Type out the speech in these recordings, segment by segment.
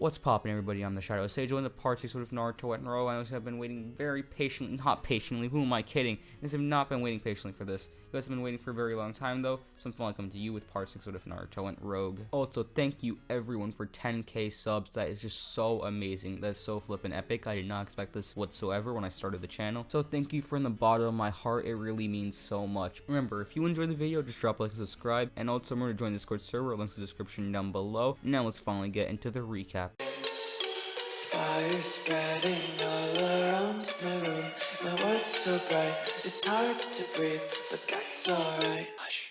What's poppin', everybody? I'm the Shadow Sage. In the part 6 of Naruto in a row. I also have been waiting very patiently, not patiently, who am I kidding? I have not been waiting patiently for this. You guys have been waiting for a very long time though, so I'm finally coming to you with part 6 of Naruto and Rogue. Also, thank you everyone for 10k subs. That is just so amazing. That's so flippin' epic. I did not expect this whatsoever when I started the channel. So thank you from the bottom of my heart. It really means so much. Remember, if you enjoyed the video, just drop a like and subscribe. And also remember to join the Discord server. Links in the description down below. Now let's finally get into the recap. Fire spreading all around my room. My world's so bright, it's hard to breathe, but that's alright. Hush.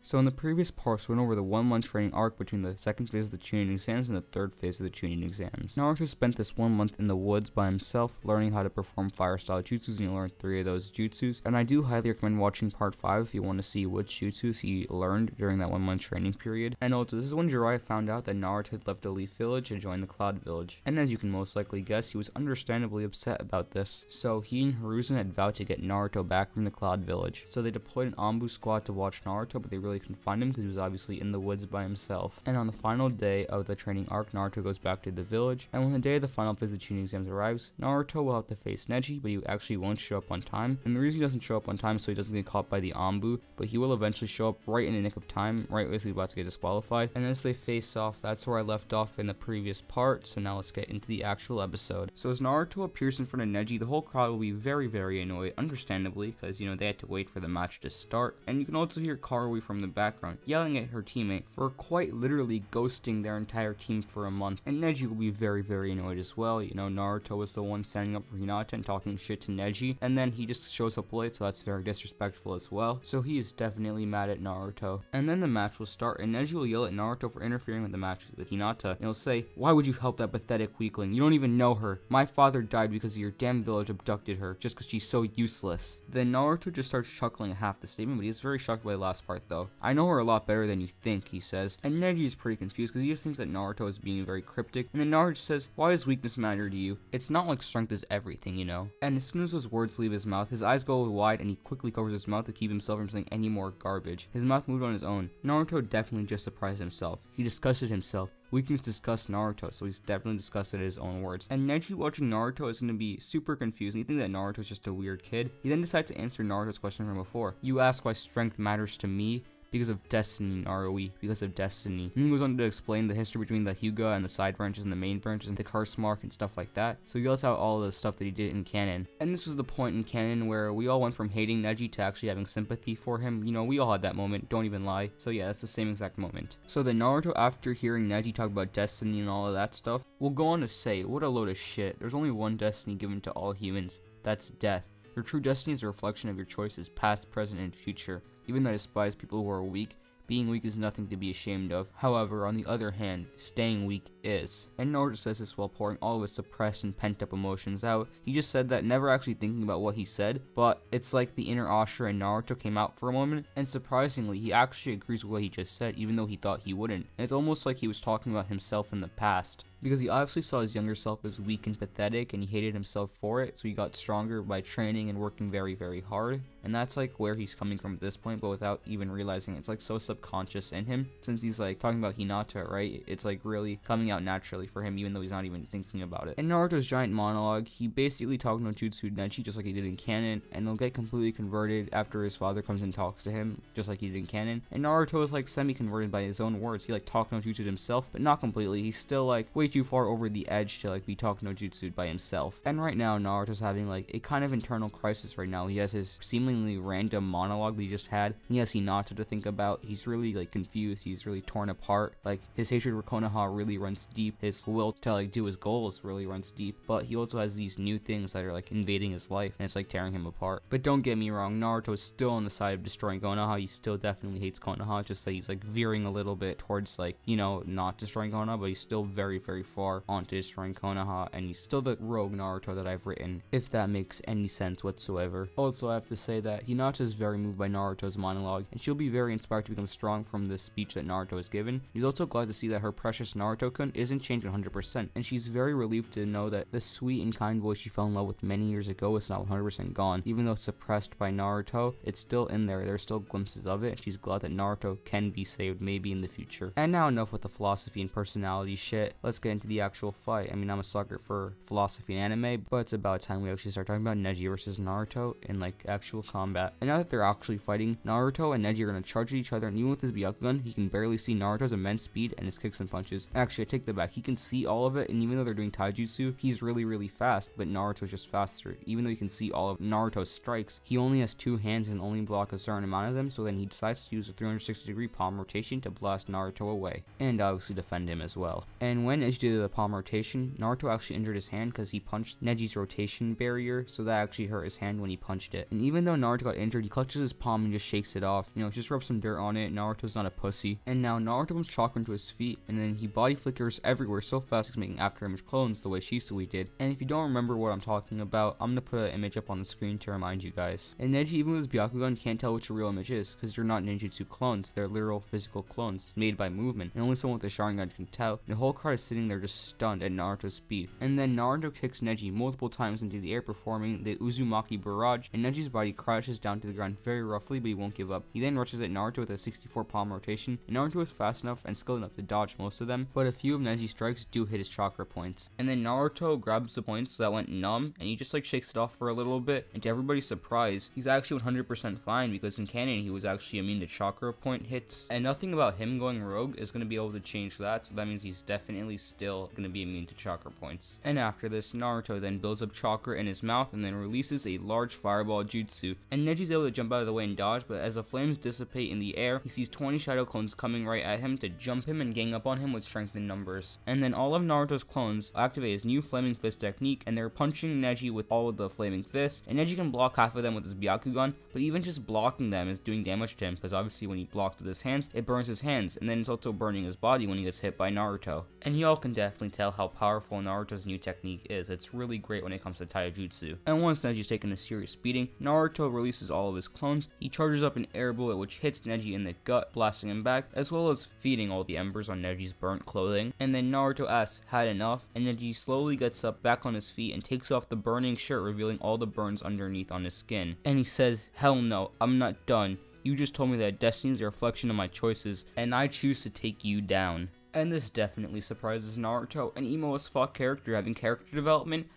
So in the previous parts, we went over the 1-month training arc between the second phase of the Chunin exams and the third phase of the Chunin exams. Naruto spent this 1 month in the woods by himself, learning how to perform fire style jutsus, and he learned 3 of those jutsus. And I do highly recommend watching part 5 if you want to see which jutsus he learned during that 1-month training period. And also, this is when Jiraiya found out that Naruto had left the Leaf Village and joined the Cloud Village. And as you can most likely guess, he was understandably upset about this. So he and Hiruzen had vowed to get Naruto back from the Cloud Village. So they deployed an Anbu squad to watch Naruto, but they really couldn't find him because he was obviously in the woods by himself. And on the final day of the training arc, Naruto goes back to the village, and when the day of the final phase of the Chunin exams arrives, Naruto will have to face Neji, but he actually won't show up on time. And the reason he doesn't show up on time is so he doesn't get caught by the Anbu, but he will eventually show up right in the nick of time, right as he's about to get disqualified. And as they face off, that's where I left off in the previous part, so now let's get into the actual episode. So as Naruto appears in front of Neji, the whole crowd will be very annoyed, understandably, because they had to wait for the match to start. And you can also hear Karui from the background yelling at her teammate for quite literally ghosting their entire team for a month. And Neji will be very annoyed as well. Naruto was the one standing up for Hinata and talking shit to Neji, and then he just shows up late, so that's very disrespectful as well. So he is definitely mad at Naruto. And then the match will start, and Neji will yell at Naruto for interfering with the match with Hinata, and he'll say, "Why would you help that pathetic weakling? You don't even know her. My father died because your damn village abducted her, just because she's so useless." Then Naruto just starts chuckling at half the statement, but he's very shocked by the last part though. "I know her a lot better than you think," he says. And Neji is pretty confused because he just thinks that Naruto is being very cryptic. And then Naruto says, "Why does weakness matter to you? It's not like strength is everything, you know." And as soon as those words leave his mouth, his eyes go wide and he quickly covers his mouth to keep himself from saying any more garbage. His mouth moved on his own. Naruto definitely just surprised himself. He disgusted himself. Weakness disgusts Naruto, so he's definitely disgusted at his own words. And Neji watching Naruto is going to be super confused, and he thinks that Naruto is just a weird kid. He then decides to answer Naruto's question from before. "You ask why strength matters to me? Because of destiny, Naruto, because of destiny." And he goes on to explain the history between the Hyuga and the side branches and the main branches and the curse mark and stuff like that. So he lets out all the stuff that he did in canon. And this was the point in canon where we all went from hating Neji to actually having sympathy for him. We all had that moment, don't even lie. So yeah, that's the same exact moment. So then Naruto, after hearing Neji talk about destiny and all of that stuff, will go on to say, "What a load of shit. There's only one destiny given to all humans. That's death. Your true destiny is a reflection of your choices, past, present, and future. Even though I despise people who are weak, being weak is nothing to be ashamed of. However, on the other hand, staying weak is." And Naruto says this while pouring all of his suppressed and pent-up emotions out. He just said that, never actually thinking about what he said, but it's like the inner Ashura in Naruto came out for a moment, and surprisingly, he actually agrees with what he just said, even though he thought he wouldn't. And it's almost like he was talking about himself in the past. Because he obviously saw his younger self as weak and pathetic, and he hated himself for it, so he got stronger by training and working very hard. And that's like where he's coming from at this point, but without even realizing it. It's like so subconscious in him, since he's like talking about Hinata, right? It's like really coming out naturally for him, even though he's not even thinking about it. In Naruto's giant monologue, he basically talked no Jutsu Neji just like he did in canon, and he'll get completely converted after his father comes and talks to him, just like he did in canon. And Naruto is like semi-converted by his own words. He like talked no Jutsu himself, but not completely. He's still like way too far over the edge to like be talking no Jutsu by himself. And right now Naruto's having like a kind of internal crisis right now. He has his seemingly random monologue that he just had. He has Hinata to think about. He's really like confused. He's really torn apart. Like his hatred for Konoha really runs deep. His will to like do his goals really runs deep. But he also has these new things that are like invading his life, and it's like tearing him apart. But don't get me wrong, Naruto is still on the side of destroying Konoha. He still definitely hates Konoha, just that he's like veering a little bit towards like, not destroying Konoha, but he's still very very far onto destroying Konoha, and he's still the rogue Naruto that I've written, if that makes any sense whatsoever. Also, I have to say that Hinata is very moved by Naruto's monologue, and she'll be very inspired to become strong from this speech that Naruto has given. He's also glad to see that her precious Naruto-kun isn't changed 100%, and she's very relieved to know that the sweet and kind boy she fell in love with many years ago is not 100% gone. Even though it's suppressed by Naruto, it's still in there. There's still glimpses of it, and she's glad that Naruto can be saved maybe in the future. And now enough with the philosophy and personality shit. Let's get into the actual fight. I mean, I'm a sucker for philosophy and anime, but it's about time we actually start talking about Neji versus Naruto in like actual combat. And now that they're actually fighting, Naruto and Neji are gonna charge at each other, and even with his Byakugan, he can barely see Naruto's immense speed and his kicks and punches. Actually, I take that back. He can see all of it, and even though they're doing taijutsu, he's really fast, but Naruto's just faster. Even though you can see all of Naruto's strikes, he only has two hands and only block a certain amount of them, so then he decides to use a 360-degree palm rotation to blast Naruto away, and obviously defend him as well. And when Neji did the palm rotation, Naruto actually injured his hand because he punched Neji's rotation barrier, so that actually hurt his hand when he punched it. And even though Naruto got injured, he clutches his palm and just shakes it off. You know, just rub some dirt on it. Naruto's not a pussy. And now Naruto comes chakra into his feet, and then he body flickers everywhere so fast he's making after image clones the way Shisui did. And if you don't remember what I'm talking about, I'm gonna put an image up on the screen to remind you guys. And Neji, even with his Byakugan, can't tell which a real image is, because they're not ninjutsu clones, they're literal physical clones made by movement, and only someone with a Sharingan can tell. And the whole crowd is sitting there just stunned at Naruto's speed. And then Naruto kicks Neji multiple times into the air, performing the Uzumaki barrage, and Neji's body crashes down to the ground very roughly, but he won't give up. He then rushes at Naruto with a 64 palm rotation, and Naruto is fast enough and skilled enough to dodge most of them, but a few of Neji's strikes do hit his chakra points. And then Naruto grabs the points that went numb, and he just like shakes it off for a little bit, and to everybody's surprise, he's actually 100% fine, because in canon he was actually immune to chakra point hits, and nothing about him going rogue is going to be able to change that, so that means he's definitely still going to be immune to chakra points. And after this, Naruto then builds up chakra in his mouth and then releases a large fireball jutsu, and Neji's able to jump out of the way and dodge, but as the flames dissipate in the air, he sees 20 shadow clones coming right at him to jump him and gang up on him with strength in numbers. And then all of Naruto's clones activate his new flaming fist technique, and they're punching Neji with all of the flaming fists, and Neji can block half of them with his Byakugan, but even just blocking them is doing damage to him, because obviously when he blocked with his hands, it burns his hands, and then it's also burning his body when he gets hit by Naruto. And y'all can definitely tell how powerful Naruto's new technique is. It's really great when it comes to taijutsu. And once Neji's taken a serious beating, Naruto releases all of his clones. He charges up an air bullet which hits Neji in the gut, blasting him back, as well as feeding all the embers on Neji's burnt clothing. And then Naruto asks, "Had enough?" And Neji slowly gets up back on his feet and takes off the burning shirt, revealing all the burns underneath on his skin. And he says, "Hell no, I'm not done. You just told me that destiny is a reflection of my choices, and I choose to take you down." And this definitely surprises Naruto, an emo as fuck character having character development.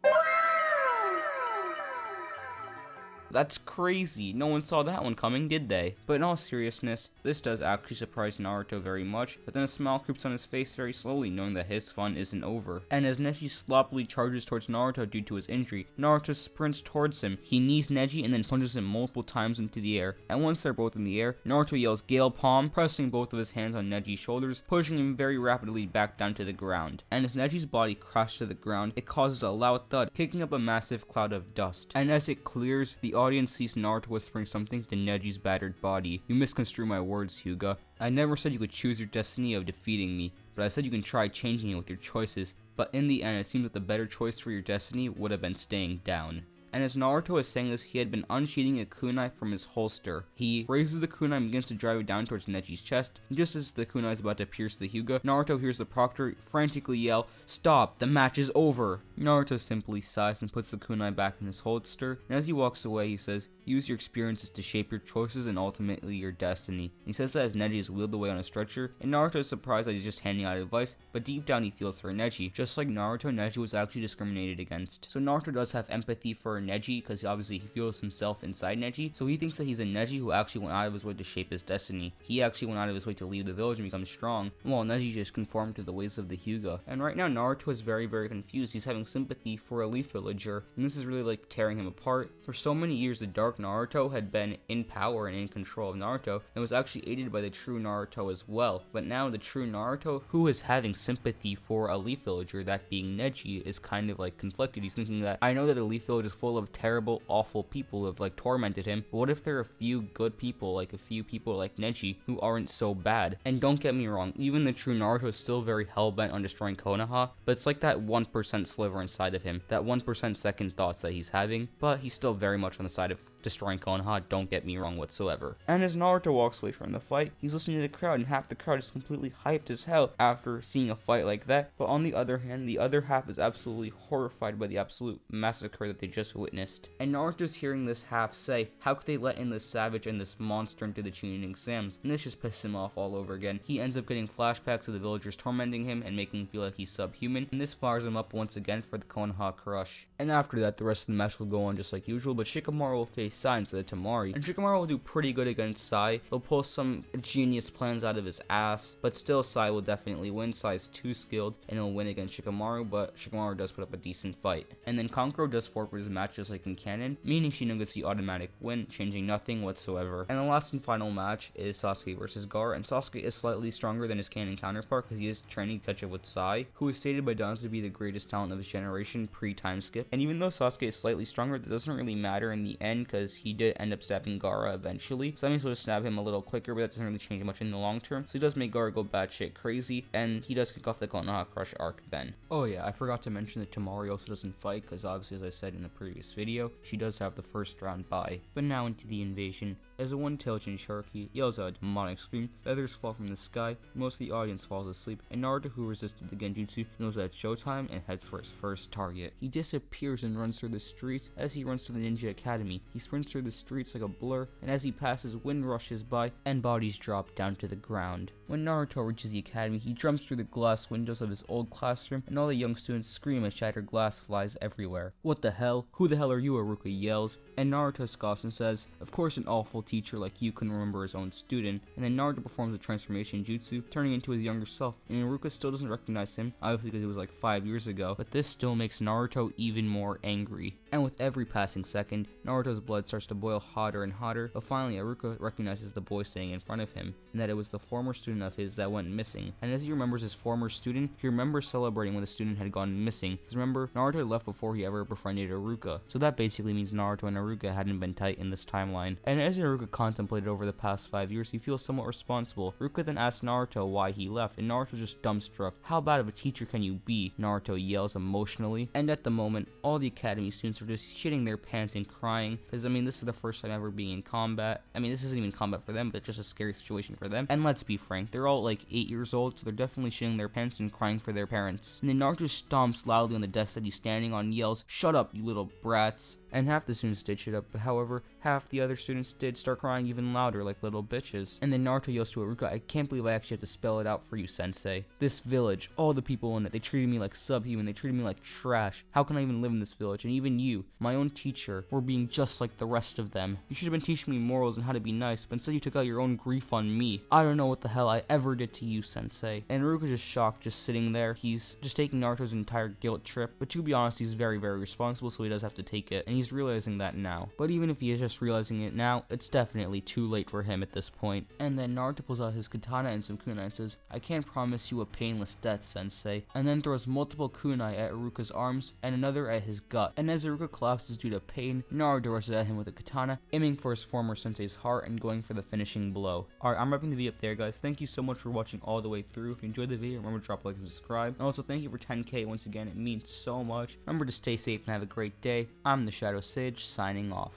That's crazy. No one saw that one coming, did they? But in all seriousness, this does actually surprise Naruto very much, but then a smile creeps on his face very slowly, knowing that his fun isn't over. And as Neji sloppily charges towards Naruto due to his injury, Naruto sprints towards him. He knees Neji and then punches him multiple times into the air. And once they're both in the air, Naruto yells Gale Palm, pressing both of his hands on Neji's shoulders, pushing him very rapidly back down to the ground. And as Neji's body crashes to the ground, it causes a loud thud, kicking up a massive cloud of dust. And as it clears, the audience sees Naruto whispering something to Neji's battered body. "You misconstrue my words, Hyuga. I never said you could choose your destiny of defeating me, but I said you can try changing it with your choices. But in the end, it seems that the better choice for your destiny would have been staying down." And as Naruto is saying this, he had been unsheathing a kunai from his holster. He raises the kunai and begins to drive it down towards Neji's chest. And just as the kunai is about to pierce the Hyuga, Naruto hears the proctor frantically yell, "Stop! The match is over!" Naruto simply sighs and puts the kunai back in his holster. And as he walks away, he says, "Use your experiences to shape your choices and ultimately your destiny." And he says that as Neji is wheeled away on a stretcher, and Naruto is surprised that he's just handing out advice, but deep down he feels for Neji. Just like Naruto, Neji was actually discriminated against. So Naruto does have empathy for Neji, because obviously he feels himself inside Neji, so he thinks that he's a Neji who actually went out of his way to shape his destiny. He actually went out of his way to leave the village and become strong, while Neji just conformed to the ways of the Hyuga. And right now Naruto is very confused. He's having sympathy for a leaf villager, and this is really like tearing him apart. For so many years, the Dark Naruto had been in power and in control of Naruto, and was actually aided by the true Naruto as well. But now the true Naruto, who is having sympathy for a leaf villager, that being Neji, is kind of like conflicted. He's thinking that, I know that a leaf village is full of terrible, awful people who have like tormented him, but what if there are a few good people, like a few people like Neji, who aren't so bad? And don't get me wrong, even the true Naruto is still very hellbent on destroying Konoha, but it's like that 1% sliver inside of him, that 1% second thoughts that he's having, but he's still very much on the side of destroying Konoha, don't get me wrong whatsoever. And as Naruto walks away from the fight, he's listening to the crowd, and half the crowd is completely hyped as hell after seeing a fight like that, but on the other hand, the other half is absolutely horrified by the absolute massacre that they just witnessed. And Naruto's hearing this half say, how could they let in this savage and this monster into the Chunin exams? And this just pisses him off all over again. He ends up getting flashbacks of the villagers tormenting him and making him feel like he's subhuman, and this fires him up once again for the Konoha crush. And after that, the rest of the match will go on just like usual, but Shikamaru will face Sai instead of Temari, and Shikamaru will do pretty good against Sai. He'll pull some genius plans out of his ass, but still Sai will definitely win. Sai is too skilled, and he'll win against Shikamaru, but Shikamaru does put up a decent fight. And then Kankuro does forfeit his match just like in canon, meaning Shino gets the automatic win, changing nothing whatsoever. And the last and final match is Sasuke versus Gar, and Sasuke is slightly stronger than his canon counterpart because he is training to catch up with Sai, who is stated by Dons to be the greatest talent of his generation pre-time skip. And even though Sasuke is slightly stronger, that doesn't really matter in the end because he did end up stabbing Gaara eventually, so that means we'll just stab him a little quicker, but that doesn't really change much in the long term. So he does make Gaara go batshit crazy, and he does kick off the Konoha Crush arc then. Oh yeah, I forgot to mention that Temari also doesn't fight because obviously, as I said in the previous video, she does have the first round bye. But now into the invasion. As a one-tailed Sharky yells out a demonic scream, feathers fall from the sky, most of the audience falls asleep, and Naruto, who resisted the Genjutsu, knows that it's showtime and heads for his first target. He disappears and runs through the streets. As he runs to the Ninja Academy, he sprints through the streets like a blur, and as he passes, wind rushes by, and bodies drop down to the ground. When Naruto reaches the academy, he jumps through the glass windows of his old classroom, and all the young students scream as shattered glass flies everywhere. What the hell? Who the hell are you? Iruka yells, and Naruto scoffs and says, of course an awful teacher like you couldn't remember his own student. And then Naruto performs a transformation jutsu, turning into his younger self, and Iruka still doesn't recognize him, obviously because it was like 5 years ago, but this still makes Naruto even more angry. And with every passing second, Naruto's blood starts to boil hotter and hotter, but finally Iruka recognizes the boy standing in front of him, and that it was the former student of his that went missing. And as he remembers his former student, he remembers celebrating when the student had gone missing, because remember, Naruto left before he ever befriended Iruka, so that basically means Naruto and Iruka hadn't been tight in this timeline. And as Iruka contemplated over the past 5 years, he feels somewhat responsible. Iruka then asks Naruto why he left, and Naruto just dumbstruck. How bad of a teacher can you be? Naruto yells emotionally, and at the moment, all the academy students are just shitting their pants and crying, because I mean, this is the first time ever being in combat. I mean, this isn't even combat for them, but it's just a scary situation for them. And let's be frank, they're all like 8 years old, so they're definitely shitting their pants and crying for their parents. And then Naruto stomps loudly on the desk that he's standing on, yells, "Shut up, you little brats." And half the students did shut up, but however, half the other students did start crying even louder like little bitches. And then Naruto yells to Iruka, I can't believe I actually have to spell it out for you, sensei. This village, all the people in it, they treated me like subhuman, they treated me like trash. How can I even live in this village? And even you, my own teacher, were being just like the rest of them. You should have been teaching me morals and how to be nice, but instead you took out your own grief on me. I don't know what the hell I ever did to you, sensei. And Iruka's just shocked, just sitting there. He's just taking Naruto's entire guilt trip, but to be honest, he's very, very responsible, so he does have to take it, and he's realizing that now. But even if he is just realizing it now, it's definitely too late for him at this point. And then Naruto pulls out his katana and some kunai and says, I can't promise you a painless death, sensei, and then throws multiple kunai at Iruka's arms and another at his gut. And as Iruka collapses due to pain, Naruto rushes at him with a katana, aiming for his former sensei's heart and going for the finishing blow. Alright, I'm wrapping the video up there, guys. Thank you so much for watching all the way through. If you enjoyed the video, remember to drop a like and subscribe. And also, thank you for 10K once again. It means so much. Remember to stay safe and have a great day. I'm the Shadow Sage, signing off.